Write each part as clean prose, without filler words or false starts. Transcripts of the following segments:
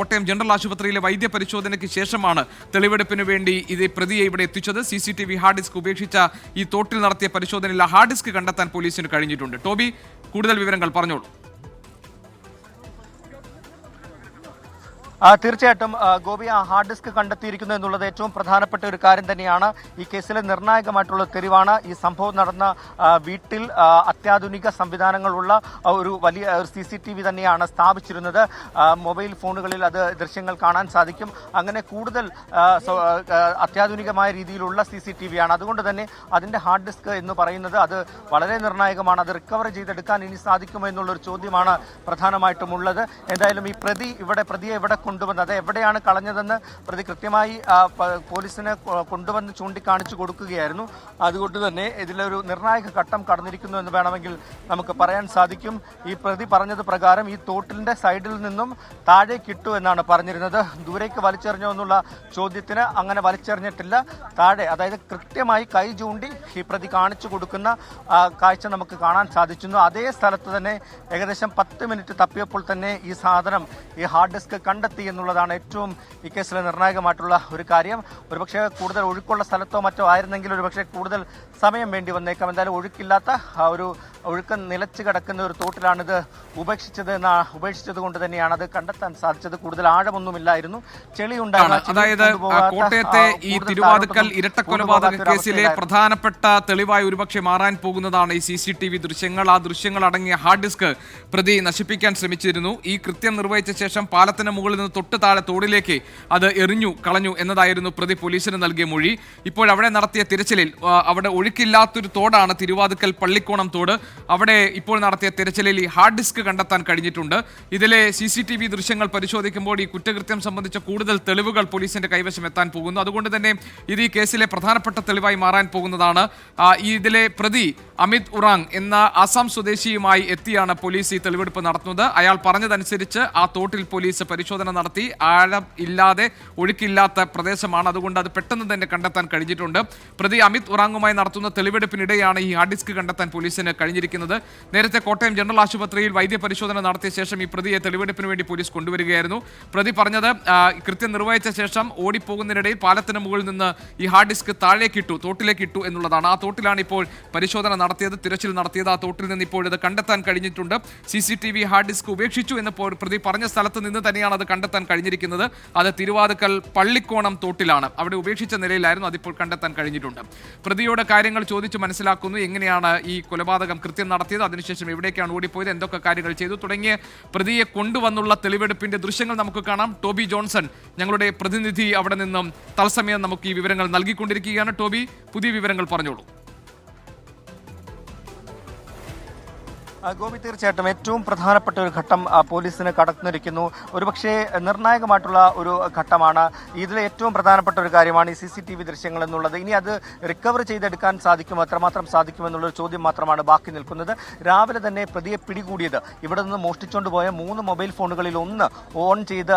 Kottayam general ആശുപത്രിയിലെ വൈദ്യപരിശോധനയ്ക്ക് ശേഷമാണ് തെളിവെടുപ്പിന് വേണ്ടി ഇത് പ്രതിയെ ഇവിടെ എത്തിച്ചത്. CCTV ഹാർഡ് ഡിസ്ക് ഉപേക്ഷിച്ച ഈ തോട്ടിൽ നടത്തിയ പരിശോധനയിൽ ഹാർഡ് ഡിസ്ക് കണ്ടെത്താൻ പോലീസിന് കഴിഞ്ഞിട്ടുണ്ട്. ടോബി, കൂടുതൽ വിവരങ്ങൾ പറഞ്ഞോളൂ. തീർച്ചയായിട്ടും ഗോപി, ആ ഹാർഡ് ഡിസ്ക് കണ്ടെത്തിയിരിക്കുന്നു എന്നുള്ളത് ഏറ്റവും പ്രധാനപ്പെട്ട ഒരു കാര്യം തന്നെയാണ്. ഈ കേസിലെ നിർണായകമായിട്ടുള്ള തെളിവാണ്. ഈ സംഭവം നടന്ന വീട്ടിൽ അത്യാധുനിക സംവിധാനങ്ങളുള്ള ഒരു വലിയ CCTV തന്നെയാണ് സ്ഥാപിച്ചിരുന്നത്. മൊബൈൽ ഫോണുകളിൽ അത് ദൃശ്യങ്ങൾ കാണാൻ സാധിക്കും. അങ്ങനെ കൂടുതൽ അത്യാധുനികമായ രീതിയിലുള്ള CCTV ആണ്. അതുകൊണ്ട് തന്നെ അതിൻ്റെ ഹാർഡ് ഡിസ്ക് എന്ന് പറയുന്നത് അത് വളരെ നിർണായകമാണ്. അത് റിക്കവർ ചെയ്തെടുക്കാൻ ഇനി സാധിക്കുമോ എന്നുള്ളൊരു ചോദ്യമാണ് പ്രധാനമായിട്ടും ഉള്ളത്. എന്തായാലും ഈ പ്രതിയെ ഇവിടെ കൊണ്ടുവന്നത്, അത് എവിടെയാണ് കളഞ്ഞതെന്ന് പ്രതി കൃത്യമായി പോലീസിനെ കൊണ്ടുവന്ന് ചൂണ്ടിക്കാണിച്ചു കൊടുക്കുകയായിരുന്നു. അതുകൊണ്ട് തന്നെ ഇതിലൊരു നിർണായക ഘട്ടം കടന്നിരിക്കുന്നു എന്ന് വേണമെങ്കിൽ നമുക്ക് പറയാൻ സാധിക്കും. ഈ പ്രതി പറഞ്ഞത് പ്രകാരം ഈ തോട്ടിലിന്റെ സൈഡിൽ നിന്നും താഴേക്കിട്ടു എന്നാണ് പറഞ്ഞിരുന്നത്. ദൂരേക്ക് വലിച്ചെറിഞ്ഞോ എന്നുള്ള ചോദ്യത്തിന് അങ്ങനെ വലിച്ചെറിഞ്ഞിട്ടില്ല. താഴെ, അതായത് കൃത്യമായി കൈ ചൂണ്ടി ഈ പ്രതി കാണിച്ചു കൊടുക്കുന്ന കാഴ്ച നമുക്ക് കാണാൻ സാധിക്കുന്നു. അതേ സ്ഥലത്ത് തന്നെ ഏകദേശം 10 മിനിറ്റ് തപ്പിയപ്പോൾ തന്നെ ഈ സാധനം, ഈ ഹാർഡ് ഡിസ്ക് കണ്ടെത്തി എന്നുള്ളതാണ് ഏറ്റവും ഈ കേസിലെ നിർണായകമായിട്ടുള്ള ഒരു കാര്യം. ഒരുപക്ഷെ കൂടുതൽ ഒഴുക്കുള്ള സ്ഥലത്തോ മറ്റോ ആയിരുന്നെങ്കിൽ ഒരുപക്ഷെ കൂടുതൽ സമയം വേണ്ടി വന്നേക്കാം. എന്തായാലും ഒഴുക്കില്ലാത്ത ഒഴുക്ക് നിലച്ചു കിടക്കുന്ന ഒരു തോട്ടിലാണിത് ഉപേക്ഷിച്ചത് കൊണ്ട് തന്നെയാണ് അത് കണ്ടെത്താൻ സാധിച്ചത്. കൂടുതൽ ആഴമൊന്നുമില്ലായിരുന്നു, ചെളി ഉണ്ടായിരുന്നു. അതായത് കോട്ടയത്തെ ഈ തിരുവാതുക്കൽ ഇരട്ടക്കൊലപാതക കേസിലെ പ്രധാനപ്പെട്ട തെളിവായി ഒരുപക്ഷെ മാറാൻ പോകുന്നതാണ് ഈ CCTV ദൃശ്യങ്ങൾ. ആ ദൃശ്യങ്ങൾ അടങ്ങിയ ഹാർഡ് ഡിസ്ക് പ്രതി നശിപ്പിക്കാൻ ശ്രമിച്ചിരുന്നു. ഈ കൃത്യം നിർവഹിച്ച ശേഷം പാലത്തിന് മുകളിൽ നിന്ന് തൊട്ട് താഴെ തോടിലേക്ക് അത് കളഞ്ഞു എന്നതായിരുന്നു പ്രതി പോലീസിന് നൽകിയ മൊഴി. ഇപ്പോൾ അവിടെ നടത്തിയ തിരച്ചിലിൽ അവിടെ ഒഴുക്കില്ലാത്തൊരു തോടാണ് തിരുവാതുക്കൽ പള്ളിക്കോണം തോട്. അവിടെ ഇപ്പോൾ നടത്തിയ തിരച്ചിലിൽ ഈ ഹാർഡ് ഡിസ്ക് കണ്ടെത്താൻ കഴിഞ്ഞിട്ടുണ്ട്. ഇതിലെ CCTV ദൃശ്യങ്ങൾ പരിശോധിക്കുമ്പോൾ ഈ കുറ്റകൃത്യം സംബന്ധിച്ച കൂടുതൽ തെളിവുകൾ പോലീസിന്റെ കൈവശം എത്താൻ പോകുന്നു. അതുകൊണ്ട് തന്നെ ഇത് ഈ കേസിലെ പ്രധാനപ്പെട്ട തെളിവായി മാറാൻ പോകുന്നതാണ്. ഇതിലെ പ്രതി അമിത് ഉറാങ് എന്ന അസം സ്വദേശിയുമായി എത്തിയാണ് പോലീസ് ഈ തെളിവെടുപ്പ് നടത്തുന്നത്. അയാൾ പറഞ്ഞതനുസരിച്ച് ആ തോട്ടിൽ പോലീസ് പരിശോധന നടത്തി. ആഴം ഇല്ലാതെ, ഒഴുക്കില്ലാത്ത പ്രദേശമാണ്. അതുകൊണ്ട് അത് പെട്ടെന്ന് തന്നെ കണ്ടെത്താൻ കഴിഞ്ഞിട്ടുണ്ട്. പ്രതി അമിത് ഉറാങ്ങുമായി നടത്തുന്ന തെളിവെടുപ്പിനിടെയാണ് ഈ ഹാർഡ് ഡിസ്ക് കണ്ടെത്താൻ പോലീസിന് കഴിഞ്ഞിരിക്കുന്നത്. നേരത്തെ കോട്ടയം ജനറൽ ആശുപത്രിയിൽ വൈദ്യപരിശോധന നടത്തിയ ശേഷം ഈ പ്രതിയെ തെളിവെടുപ്പിന് വേണ്ടി പോലീസ് കൊണ്ടുവരികയായിരുന്നു. പ്രതി പറഞ്ഞത് കൃത്യം നിർവഹിച്ച ശേഷം ഓടിപ്പോകുന്നതിനിടയിൽ പാലത്തിന് മുകളിൽ നിന്ന് ഈ ഹാർഡ് ഡിസ്ക് തോട്ടിലേക്ക് ഇട്ടു എന്നുള്ളതാണ്. ആ തോട്ടിലാണ് ഇപ്പോൾ പരിശോധന നടത്തിയത്, തിരച്ചിൽ നടത്തിയത്. ആ തോട്ടിൽ നിന്ന് ഇപ്പോൾ ഇത് കണ്ടെത്താൻ കഴിഞ്ഞിട്ടുണ്ട്. CCTV ഹാർഡ് ഡിസ്ക് ഉപേക്ഷിച്ചു എന്ന് പ്രതി പറഞ്ഞ സ്ഥലത്ത് നിന്ന് തന്നെയാണ് അത് കണ്ടെത്താൻ കഴിഞ്ഞിരിക്കുന്നത്. അത് തിരുവാതുക്കൽ പള്ളിക്കോണം തോട്ടിലാണ്. അവിടെ ഉപേക്ഷിച്ച നിലയിലായിരുന്നു, അതിപ്പോൾ കണ്ടെത്താൻ കഴിഞ്ഞിട്ടുണ്ട്. പ്രതിയോട് കാര്യങ്ങൾ ചോദിച്ച് മനസ്സിലാക്കുന്നു. എങ്ങനെയാണ് ഈ കൊലപാതകം കൃത്യം നടത്തിയത്, അതിനുശേഷം എവിടേക്കാണ് ഓടിപ്പോയത്, എന്തൊക്കെ കാര്യങ്ങൾ ചെയ്തു തുടങ്ങിയ പ്രതിയെ കൊണ്ടുവന്നുള്ള തെളിവെടുപ്പിന്റെ ദൃശ്യങ്ങൾ നമുക്ക് കാണാം. ടോബി ജോൺസൺ, ഞങ്ങളുടെ പ്രതിനിധി, അവിടെ നിന്നും തത്സമയം നമുക്ക് ഈ വിവരങ്ങൾ നൽകിക്കൊണ്ടിരിക്കുകയാണ്. ടോബി, പുതിയ വിവരങ്ങൾ പറഞ്ഞോളൂ. ഗോപി, തീർച്ചയായിട്ടും ഏറ്റവും പ്രധാനപ്പെട്ട ഒരു ഘട്ടം പോലീസിന് കടന്നിരിക്കുന്നു. ഒരുപക്ഷെ നിർണായകമായിട്ടുള്ള ഒരു ഘട്ടമാണ്. ഇതിലെ ഏറ്റവും പ്രധാനപ്പെട്ട ഒരു കാര്യമാണ് ഈ CCTV ദൃശ്യങ്ങൾ എന്നുള്ളത്. ഇനി അത് റിക്കവർ ചെയ്തെടുക്കാൻ സാധിക്കുമോ, എത്രമാത്രം സാധിക്കുമെന്നുള്ളൊരു ചോദ്യം മാത്രമാണ് ബാക്കി നിൽക്കുന്നത്. രാവിലെ തന്നെ പ്രതിയെ പിടികൂടിയത് ഇവിടെ നിന്ന് മോഷ്ടിച്ചുകൊണ്ട് പോയ 3 മൊബൈൽ ഫോണുകളിൽ ഒന്ന് ഓൺ ചെയ്ത്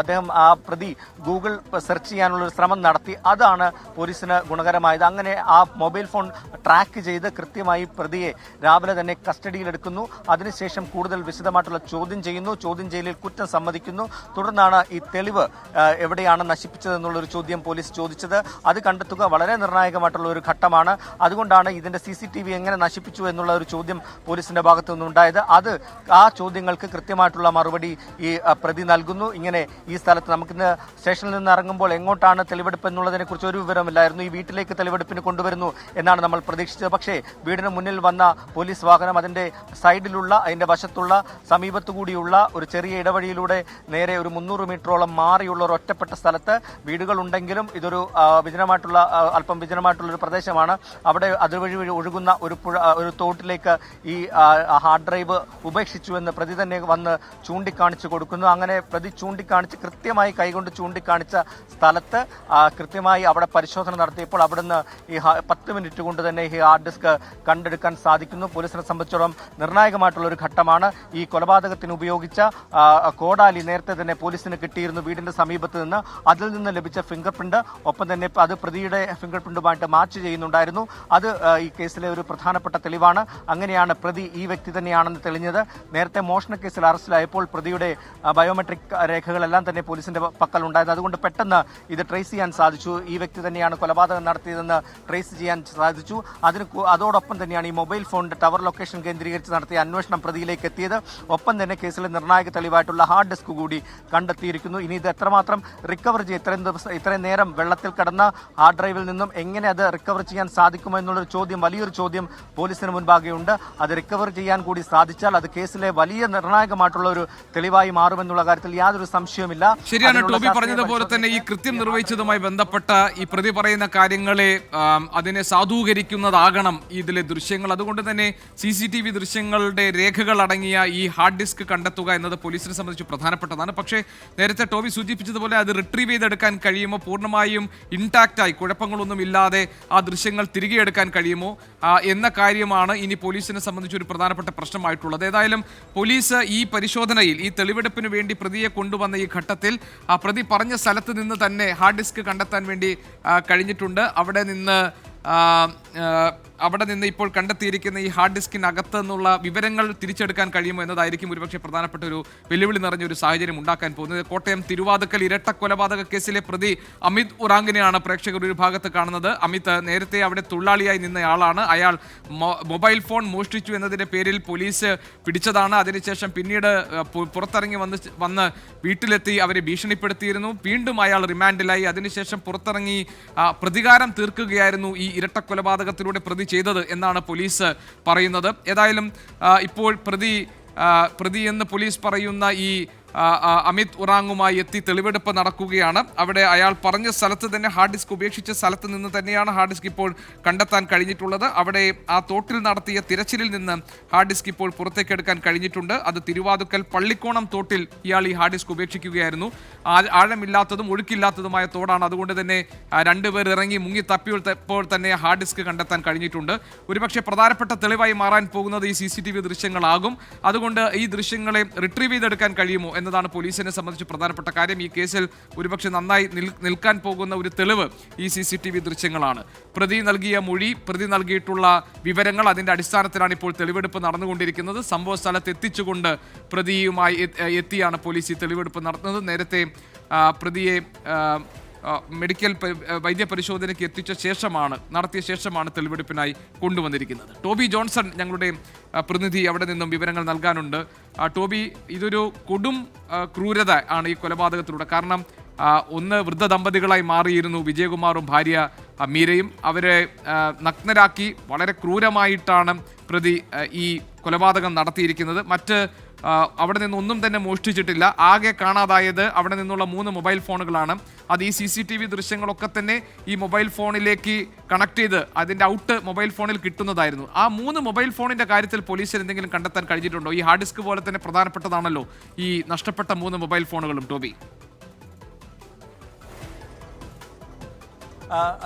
അദ്ദേഹം ആ പ്രതി ഗൂഗിൾ സെർച്ച് ചെയ്യാനുള്ള ഒരു ശ്രമം നടത്തി. അതാണ് പോലീസിന് ഗുണകരമായത്. അങ്ങനെ ആ മൊബൈൽ ഫോൺ ട്രാക്ക് ചെയ്ത് കൃത്യമായി പ്രതിയെ രാവിലെ തന്നെ കസ്റ്റഡിയിൽ എടുക്കുന്നു. അതിനുശേഷം കൂടുതൽ വിശദമായിട്ടുള്ള ചോദ്യം ചെയ്യുന്നു. ചോദ്യം ചെയ്യലിൽ കുറ്റം സമ്മതിക്കുന്നു. തുടർന്നാണ് ഈ തെളിവ് എവിടെയാണ് നശിപ്പിച്ചതെന്നുള്ളൊരു ചോദ്യം പോലീസ് ചോദിച്ചത്. അത് കണ്ടെത്തുക വളരെ നിർണായകമായിട്ടുള്ള ഒരു ഘട്ടമാണ്. അതുകൊണ്ടാണ് ഇതിന്റെ CCTV എങ്ങനെ നശിപ്പിച്ചു എന്നുള്ള ഒരു ചോദ്യം പോലീസിന്റെ ഭാഗത്തു നിന്നുണ്ടായത്. ആ ചോദ്യങ്ങൾക്ക് കൃത്യമായിട്ടുള്ള മറുപടി ഈ പ്രതി നൽകുന്നു. ഇങ്ങനെ ഈ സ്ഥലത്ത് നമുക്കിന്ന് സ്റ്റേഷനിൽ നിന്ന് ഇറങ്ങുമ്പോൾ എങ്ങോട്ടാണ് തെളിവെടുപ്പ് എന്നുള്ളതിനെ കുറിച്ച് ഒരു വിവരമില്ലായിരുന്നു. ഈ വീട്ടിലേക്ക് തെളിവെടുപ്പിന് കൊണ്ടുവരുന്നു എന്നാണ് നമ്മൾ പ്രതീക്ഷിച്ചത്. പക്ഷേ വീടിന് മുന്നിൽ വന്ന പോലീസ് വാഹനം അതിന്റെ സൈഡിലുള്ള, അതിന്റെ വശത്തുള്ള, സമീപത്തുകൂടിയുള്ള ഒരു ചെറിയ ഇടവഴിയിലൂടെ നേരെ ഒരു 300 മീറ്ററോളം മാറിയുള്ള ഒരു ഒറ്റപ്പെട്ട സ്ഥലത്ത് വീടുകൾ ഉണ്ടെങ്കിലും ഇതൊരു അല്പം വിജനമായിട്ടുള്ള ഒരു പ്രദേശമാണ്. അവിടെ അതുവഴി ഒഴുകുന്ന ഒരു തോട്ടിലേക്ക് ഈ ഹാർഡ് ഡ്രൈവ് ഉപേക്ഷിച്ചു എന്ന് പ്രതി തന്നെ വന്ന് ചൂണ്ടിക്കാണിച്ചു കൊടുക്കുന്നു. അങ്ങനെ പ്രതി ചൂണ്ടിക്കാണിച്ച് കൃത്യമായി കൈകൊണ്ട് ചൂണ്ടിക്കാണിച്ച സ്ഥലത്ത് കൃത്യമായി അവിടെ പരിശോധന നടത്തിയപ്പോൾ അവിടുന്ന് ഈ 10 മിനിറ്റ് കൊണ്ട് തന്നെ ഈ ഹാർഡ് ഡിസ്ക് കണ്ടെടുക്കാൻ സാധിക്കുന്നു. പോലീസിനെ സംബന്ധിച്ചിടത്തോളം നിർണായകമായിട്ടുള്ള ഒരു ഘട്ടമാണ്. ഈ കൊലപാതകത്തിന് ഉപയോഗിച്ച കോടാലി നേരത്തെ തന്നെ പോലീസിന് കിട്ടിയിരുന്നു വീടിന്റെ സമീപത്ത് നിന്ന്. അതിൽ നിന്ന് ലഭിച്ച ഫിംഗർ പ്രിന്റ് ഒപ്പം തന്നെ അത് പ്രതിയുടെ ഫിംഗർ പ്രിന്റുമായിട്ട് മാച്ച് ചെയ്യുന്നുണ്ടായിരുന്നു. അത് ഈ കേസിലെ ഒരു പ്രധാനപ്പെട്ട തെളിവാണ്. അങ്ങനെയാണ് പ്രതി ഈ വ്യക്തി തന്നെയാണെന്ന് തെളിഞ്ഞത്. നേരത്തെ മോഷണ കേസിൽ അറസ്റ്റിലായപ്പോൾ പ്രതിയുടെ ബയോമെട്രിക് രേഖകളെല്ലാം തന്നെ പോലീസിന്റെ പക്കൽ ഉണ്ടായത്. അതുകൊണ്ട് പെട്ടെന്ന് ഇത് ട്രേസ് ചെയ്യാൻ സാധിച്ചു. ഈ വ്യക്തി തന്നെയാണ് കൊലപാതകം നടത്തിയതെന്ന് ട്രേസ് ചെയ്യാൻ സാധിച്ചു. അതോടൊപ്പം തന്നെയാണ് ഈ മൊബൈൽ ഫോണിന്റെ ടവർ ലൊക്കേഷൻ കേന്ദ്രീകരിച്ച് നടത്തിയ അന്വേഷണം പ്രതിയിലേക്ക് എത്തിയത്. ഒപ്പം തന്നെ കേസിലെ നിർണായക തെളിവായിട്ടുള്ള ഹാർഡ് ഡിസ്ക് കൂടി കണ്ടെത്തിയിരിക്കുന്നു. ഇനി ഇത് എത്രമാത്രം റിക്കവർ ഇത്രയും നേരം വെള്ളത്തിൽ കിടന്ന ഹാർഡ് ഡ്രൈവിൽ നിന്നും എങ്ങനെ അത് റിക്കവർ ചെയ്യാൻ സാധിക്കുമോ എന്നുള്ളൊരു ചോദ്യം, വലിയൊരു ചോദ്യം പോലീസിന് മുൻപാകെയുണ്ട്. അത് റിക്കവർ ചെയ്യാൻ കൂടി സാധിച്ചാൽ അത് കേസിലെ വലിയ നിർണായകമായിട്ടുള്ള ഒരു തെളിവായി മാറുമെന്നുള്ള കാര്യത്തിൽ യാതൊരു സംശയവുമില്ല. ശരിയാണ് ടോബി പറഞ്ഞതുപോലെ തന്നെ ഈ കൃത്യം നിർവഹിച്ചതുമായി ബന്ധപ്പെട്ട ഈ പ്രതി പറയുന്ന കാര്യങ്ങളെ അതിനെ സാധൂകരിക്കുന്നതാകണം ഇതിലെ ദൃശ്യങ്ങൾ. അതുകൊണ്ട് തന്നെ CCTV ദൃശ്യങ്ങളുടെ രേഖകൾ അടങ്ങിയ ഈ ഹാർഡ് ഡിസ്ക് കണ്ടെത്തുക എന്നത് പോലീസിനെ സംബന്ധിച്ച് പ്രധാനപ്പെട്ടതാണ്. പക്ഷേ നേരത്തെ ടോബി സൂചിപ്പിച്ചതുപോലെ അത് റിട്രീവ് ചെയ്തെടുക്കാൻ കഴിയുമോ, പൂർണ്ണമായും ഇൻടാക്റ്റായി കുഴപ്പങ്ങളൊന്നും ഇല്ലാതെ ആ ദൃശ്യങ്ങൾ തിരികെ എടുക്കാൻ കഴിയുമോ എന്ന കാര്യമാണ് ഇനി പോലീസിനെ സംബന്ധിച്ച് ഒരു പ്രധാനപ്പെട്ട പ്രശ്നമായിട്ടുള്ളത്. ഏതായാലും പോലീസ് ഈ പരിശോധനയിൽ ഈ തെളിവെടുപ്പിന് വേണ്ടി പ്രതിയെ കൊണ്ടുവന്ന ഈ ഘട്ടത്തിൽ ആ പ്രതി പറഞ്ഞ സ്ഥലത്ത് നിന്ന് തന്നെ ഹാർഡ് ഡിസ്ക് കണ്ടെത്താൻ വേണ്ടി കഴിഞ്ഞിട്ടുണ്ട്. അവിടെ നിന്ന് ഇപ്പോൾ കണ്ടെത്തിയിരിക്കുന്ന ഈ ഹാർഡ് ഡിസ്കിനകത്ത് നിന്നുള്ള വിവരങ്ങൾ തിരിച്ചെടുക്കാൻ കഴിയുമോ എന്നതായിരിക്കും ഒരുപക്ഷെ പ്രധാനപ്പെട്ട ഒരു വെല്ലുവിളി നിറഞ്ഞൊരു സാഹചര്യം ഉണ്ടാക്കാൻ പോകുന്നത്. കോട്ടയം തിരുവാതുക്കൽ ഇരട്ട കൊലപാതക കേസിലെ പ്രതി അമിത് ഉറാങ്കിനെയാണ് പ്രേക്ഷകർ ഒരു ഭാഗത്ത് കാണുന്നത്. അമിത് നേരത്തെ അവിടെ തൊഴിലാളിയായി നിന്നയാളാണ്. അയാൾ മൊബൈൽ ഫോൺ മോഷ്ടിച്ചു എന്നതിന്റെ പേരിൽ പോലീസ് പിടിച്ചതാണ്. അതിനുശേഷം പിന്നീട് പുറത്തിറങ്ങി വന്ന് വീട്ടിലെത്തി അവരെ ഭീഷണിപ്പെടുത്തിയിരുന്നു. വീണ്ടും അയാൾ റിമാൻഡിലായി. അതിനുശേഷം പുറത്തിറങ്ങി പ്രതികാരം തീർക്കുകയായിരുന്നു ഈ ഇരട്ട കൊലപാതകത്തിലൂടെ പ്രതി ചെയ്തത് എന്നാണ് പോലീസ് പറയുന്നത്. ഏതായാലും ഇപ്പോൾ പ്രതി എന്ന് പോലീസ് പറയുന്ന ഈ അമിത് ഉറാങ്ങുമായി എത്തി തെളിവെടുപ്പ് നടക്കുകയാണ്. അവിടെ അയാൾ പറഞ്ഞ സ്ഥലത്ത് തന്നെ ഹാർഡ് ഡിസ്ക് ഉപേക്ഷിച്ച സ്ഥലത്ത് നിന്ന് തന്നെയാണ് ഹാർഡ് ഡിസ്ക് ഇപ്പോൾ കണ്ടെത്താൻ കഴിഞ്ഞിട്ടുള്ളത്. അവിടെ ആ തോട്ടിൽ നടത്തിയ തിരച്ചിലിൽ നിന്ന് ഹാർഡ് ഡിസ്ക് ഇപ്പോൾ പുറത്തേക്കെടുക്കാൻ കഴിഞ്ഞിട്ടുണ്ട്. അത് തിരുവാതുക്കൽ പള്ളിക്കോണം തോട്ടിൽ ഇയാൾ ഈ ഹാർഡ് ഡിസ്ക് ഉപേക്ഷിക്കുകയായിരുന്നു. ആഴമില്ലാത്തതും ഒഴുക്കില്ലാത്തതുമായ തോടാണ്. അതുകൊണ്ട് തന്നെ രണ്ടുപേർ ഇറങ്ങി മുങ്ങി തപ്പിയപ്പോൾ തന്നെ ഹാർഡ് ഡിസ്ക് കണ്ടെത്താൻ കഴിഞ്ഞിട്ടുണ്ട്. ഒരുപക്ഷെ പ്രധാനപ്പെട്ട തെളിവായി മാറാൻ പോകുന്നത് ഈ CCTV ദൃശ്യങ്ങളാകും. അതുകൊണ്ട് ഈ ദൃശ്യങ്ങളെ റിട്രീവ് ചെയ്തെടുക്കാൻ കഴിയുമോ എന്നതാണ് പോലീസിനെ സംബന്ധിച്ച് പ്രധാനപ്പെട്ട കാര്യം. ഈ കേസിൽ ഒരുപക്ഷെ നന്നായി നിൽക്കാൻ പോകുന്ന ഒരു തെളിവ് ഈ CCTV ദൃശ്യങ്ങളാണ്. പ്രതി നൽകിയ മൊഴി, പ്രതി നൽകിയിട്ടുള്ള വിവരങ്ങൾ, അതിന്റെ അടിസ്ഥാനത്തിലാണ് ഇപ്പോൾ തെളിവെടുപ്പ് നടന്നുകൊണ്ടിരിക്കുന്നത്. സംഭവ സ്ഥലത്ത് എത്തിച്ചുകൊണ്ട് പ്രതിയുമായി എത്തിയാണ് പോലീസ് ഈ തെളിവെടുപ്പ് നടത്തുന്നത്. നേരത്തെ പ്രതിയെ മെഡിക്കൽ വൈദ്യപരിശോധനയ്ക്ക് നടത്തിയ ശേഷമാണ് തെളിവെടുപ്പിനായി കൊണ്ടുവന്നിരിക്കുന്നത്. ടോബി ജോൺസൺ ഞങ്ങളുടെ പ്രതിനിധി അവിടെ നിന്നും വിവരങ്ങൾ നൽകാനുണ്ട്. ടോബി, ഇതൊരു കൊടും ക്രൂരത ആണ് ഈ കൊലപാതകത്തിലൂടെ. കാരണം ഒന്ന് വൃദ്ധ ദമ്പതികളായി മാറിയിരുന്നു വിജയകുമാറും ഭാര്യ മീരയും. അവരെ നഗ്നരാക്കി വളരെ ക്രൂരമായിട്ടാണ് പ്രതി ഈ കൊലപാതകം നടത്തിയിരിക്കുന്നത്. അവിടെ നിന്നൊന്നും തന്നെ മോഷ്ടിച്ചിട്ടില്ല. ആകെ കാണാതായത് അവിടെ നിന്നുള്ള 3 മൊബൈൽ ഫോണുകളാണ്. അത് ഈ CCTV ദൃശ്യങ്ങളൊക്കെ തന്നെ ഈ മൊബൈൽ ഫോണിലേക്ക് കണക്ട് ചെയ്ത് അതിൻ്റെ ഔട്ട് മൊബൈൽ ഫോണിൽ കിട്ടുന്നതായിരുന്നു. ആ 3 മൊബൈൽ ഫോണിൻ്റെ കാര്യത്തിൽ പോലീസിന് എന്തെങ്കിലും കണ്ടെത്താൻ കഴിഞ്ഞിട്ടുണ്ടോ? ഈ ഹാർഡ് ഡിസ്ക് പോലെ തന്നെ പ്രധാനപ്പെട്ടതാണല്ലോ ഈ നഷ്ടപ്പെട്ട 3 മൊബൈൽ ഫോണുകളും. ടോബി,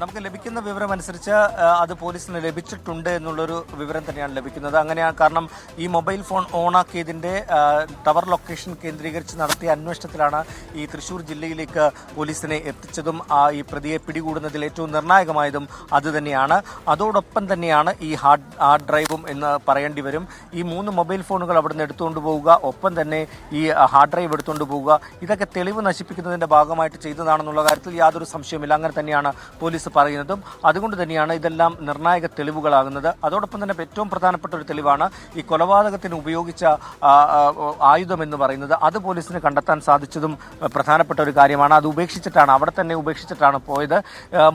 നമുക്ക് ലഭിക്കുന്ന വിവരം അനുസരിച്ച് അത് പോലീസിന് ലഭിച്ചിട്ടുണ്ട് എന്നുള്ളൊരു വിവരം തന്നെയാണ് ലഭിക്കുന്നത്. അങ്ങനെയാണ്. കാരണം ഈ മൊബൈൽ ഫോൺ ഓണാക്കിയതിൻ്റെ ടവർ ലൊക്കേഷൻ കേന്ദ്രീകരിച്ച് നടത്തിയ അന്വേഷണത്തിലാണ് ഈ തൃശ്ശൂർ ജില്ലയിലേക്ക് പോലീസിനെ എത്തിച്ചതും ഈ പ്രതിയെ പിടികൂടുന്നതിൽ ഏറ്റവും നിർണായകമായതും അതുതന്നെയാണ്. അതോടൊപ്പം തന്നെയാണ് ഈ ഹാർഡ് ഡ്രൈവും എന്ന് പറയേണ്ടി വരും. ഈ 3 മൊബൈൽ ഫോണുകൾ അവിടെ നിന്ന് എടുത്തുകൊണ്ട് പോവുക, ഒപ്പം തന്നെ ഈ ഹാർഡ് ഡ്രൈവ് എടുത്തുകൊണ്ട് പോവുക, ഇതൊക്കെ തെളിവ് നശിപ്പിക്കുന്നതിൻ്റെ ഭാഗമായിട്ട് ചെയ്തതാണെന്നുള്ള കാര്യത്തിൽ യാതൊരു സംശയമില്ല. അങ്ങനെ തന്നെയാണ് പോലീസ് പറയുന്നതും. അതുകൊണ്ട് തന്നെയാണ് ഇതെല്ലാം നിർണായക തെളിവുകളാകുന്നത്. അതോടൊപ്പം തന്നെ ഏറ്റവും പ്രധാനപ്പെട്ട ഒരു തെളിവാണ് ഈ കൊലപാതകത്തിന് ഉപയോഗിച്ച ആയുധം എന്ന് പറയുന്നത്. അത് പോലീസിന് കണ്ടെത്താൻ സാധിച്ചതും പ്രധാനപ്പെട്ട ഒരു കാര്യമാണ്. അത് അവിടെ തന്നെ ഉപേക്ഷിച്ചിട്ടാണ് പോയത്.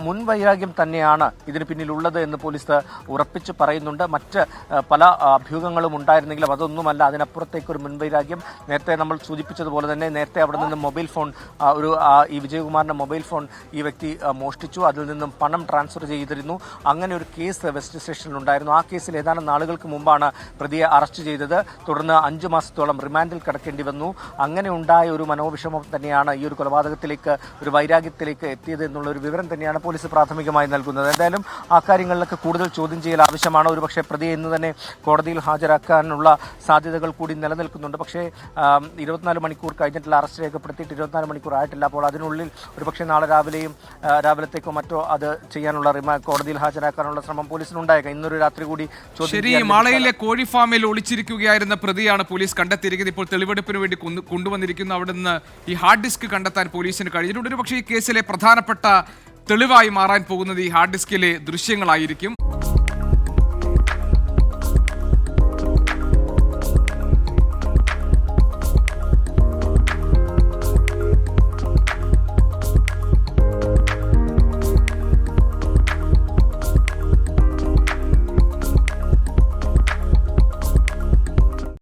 മുൻവൈരാഗ്യം തന്നെയാണ് ഇതിന് പിന്നിലുള്ളത് എന്ന് പോലീസ് ഉറപ്പിച്ച് പറയുന്നുണ്ട്. മറ്റ് പല അഭ്യൂഹങ്ങളും ഉണ്ടായിരുന്നെങ്കിലും അതൊന്നുമല്ല, അതിനപ്പുറത്തേക്കൊരു മുൻവൈരാഗ്യം. നേരത്തെ നമ്മൾ സൂചിപ്പിച്ചതുപോലെ തന്നെ നേരത്തെ അവിടെ നിന്ന് മൊബൈൽ ഫോൺ ഈ വിജയകുമാറിന്റെ മൊബൈൽ ഫോൺ ഈ വ്യക്തി മോഷ്ടിച്ചു. അതിൽ നിന്നും പണം ട്രാൻസ്ഫർ ചെയ്തിരുന്നു. അങ്ങനെ ഒരു കേസ് വെസ്റ്റ് സ്റ്റേഷനിലുണ്ടായിരുന്നു. ആ കേസിൽ ഏതാനും നാളുകൾക്ക് മുമ്പാണ് പ്രതിയെ അറസ്റ്റ് ചെയ്തത്. തുടർന്ന് 5 മാസത്തോളം റിമാൻഡിൽ കിടക്കേണ്ടി വന്നു. അങ്ങനെ ഉണ്ടായ ഒരു മനോവിഷമം തന്നെയാണ് ഈ ഒരു കൊലപാതകത്തിലേക്ക്, ഒരു വൈരാഗ്യത്തിലേക്ക് എത്തിയത് എന്നുള്ള ഒരു വിവരം തന്നെയാണ് പോലീസ് പ്രാഥമികമായി നൽകുന്നത്. എന്തായാലും ആ കാര്യങ്ങളിലൊക്കെ കൂടുതൽ ചോദ്യം ചെയ്യൽ ആവശ്യമാണ്. ഒരുപക്ഷെ പ്രതിയെ ഇന്ന് തന്നെ കോടതിയിൽ ഹാജരാക്കാനുള്ള സാധ്യതകൾ കൂടി നിലനിൽക്കുന്നുണ്ട്. പക്ഷേ 24 മണിക്കൂർ കഴിഞ്ഞിട്ടുള്ള അറസ്റ്റ് രേഖപ്പെടുത്തിയിട്ട് 24 മണിക്കൂർ ആയിട്ടില്ല. അപ്പോൾ അതിനുള്ളിൽ ഒരുപക്ഷെ നാളെ രാവിലത്തേക്കോ മറ്റോ അത് ചെയ്യാനുള്ള കോടതിയിൽ ഹാജരാക്കാനുള്ള ശ്രമം പോലീസിനുണ്ടായേക്കാം. ഇന്നൊരു രാത്രി കൂടി ശരി, മാളയിലെ കോഴി ഫാമിൽ ഒളിച്ചിരിക്കുകയായിരുന്ന പ്രതിയാണ് പോലീസ് കണ്ടെത്തിയിരിക്കുന്നത്. ഇപ്പോൾ തെളിവെടുപ്പിന് വേണ്ടി കൊണ്ടുവന്നിരിക്കുന്നു. അവിടുന്ന് ഈ ഹാർഡ് ഡിസ്ക് കണ്ടെത്താൻ പോലീസിന് കഴിഞ്ഞിട്ടുണ്ട്. ഒരു പക്ഷേ ഈ കേസിലെ പ്രധാനപ്പെട്ട തെളിവായി മാറാൻ പോകുന്നത് ഈ ഹാർഡ് ഡിസ്കിലെ ദൃശ്യങ്ങളായിരിക്കും.